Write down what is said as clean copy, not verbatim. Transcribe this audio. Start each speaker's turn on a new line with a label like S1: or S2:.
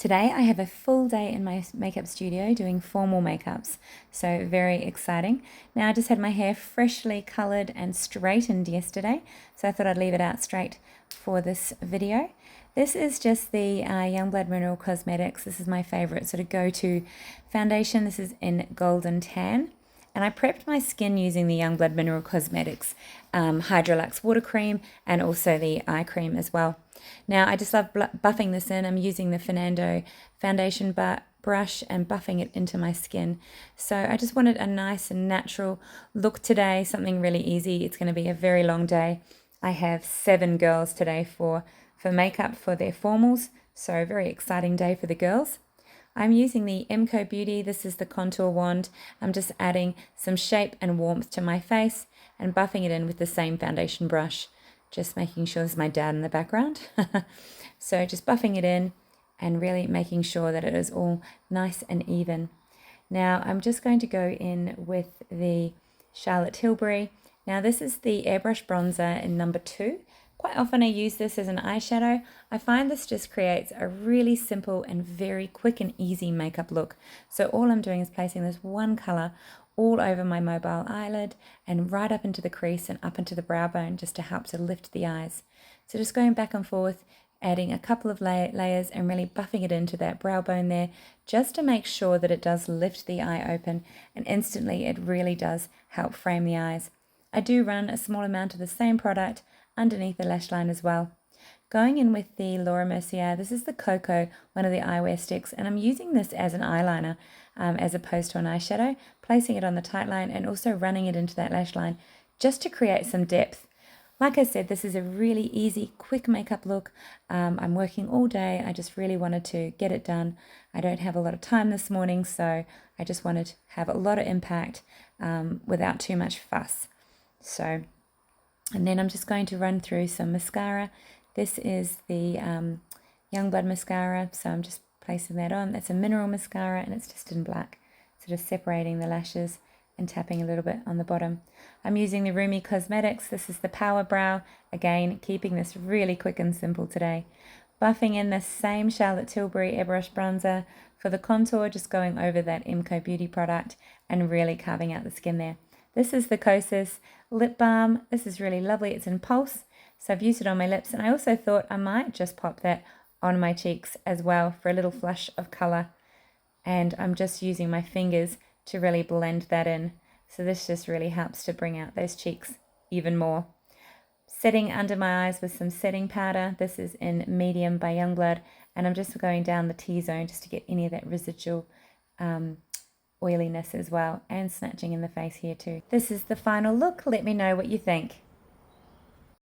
S1: Today I have a full day in my makeup studio doing formal makeups, so very exciting. Now I just had my hair freshly coloured and straightened yesterday, so I thought I'd leave it out straight for this video. This is just the Youngblood Mineral Cosmetics. This is my favourite sort of go-to foundation. This is in Golden Tan. And I prepped my skin using the Youngblood Mineral Cosmetics Hydra-Luxe water cream and also the eye cream as well. Now I just love buffing this in. I'm using the Fernando foundation brush and buffing it into my skin. So I just wanted a nice and natural look today, something really easy. It's going to be a very long day. I have 7 girls today for makeup for their formals, so a very exciting day for the girls. I'm using the McoBeauty, this is the contour wand. I'm just adding some shape and warmth to my face and buffing it in with the same foundation brush. Just making sure, this is my dad in the background. So just buffing it in and really making sure that it is all nice and even. Now I'm just going to go in with the Charlotte Tilbury. Now this is the Airbrush Bronzer in number 2. Quite often I use this as an eyeshadow. I find this just creates a really simple and very quick and easy makeup look. So all I'm doing is placing this one colour all over my mobile eyelid and right up into the crease and up into the brow bone just to help to lift the eyes. So just going back and forth, adding a couple of layers and really buffing it into that brow bone there just to make sure that it does lift the eye open, and instantly it really does help frame the eyes. I do run a small amount of the same product underneath the lash line as well. Going in with the Mercier, this is the Cocoa, one of the eyewear sticks, and I'm using this as an eyeliner as opposed to an eyeshadow, placing it on the tight line and also running it into that lash line just to create some depth. Like I said, this is a really easy, quick makeup look. I'm working all day. I just really wanted to get it done. I don't have a lot of time this morning, so I just wanted to have a lot of impact without too much fuss. And then I'm just going to run through some mascara. This is the Youngblood mascara, so I'm just placing that on. That's a mineral mascara and it's just in black, sort of separating the lashes and tapping a little bit on the bottom. I'm using the Rumi Cosmetics. This is the Power Brow. Again, keeping this really quick and simple today. Buffing in the same Charlotte Tilbury Airbrush Bronzer for the contour, just going over that McoBeauty product and really carving out the skin there. This is the Kisas Lip Balm. This is really lovely. It's in Pulse, so I've used it on my lips, and I also thought I might just pop that on my cheeks as well for a little flush of colour. And I'm just using my fingers to really blend that in. So this just really helps to bring out those cheeks even more. Setting under my eyes with some setting powder. This is in Medium by Youngblood, and I'm just going down the T-zone just to get any of that residual oiliness as well, and snatching in the face here too. This is the final look. Let me know what you think.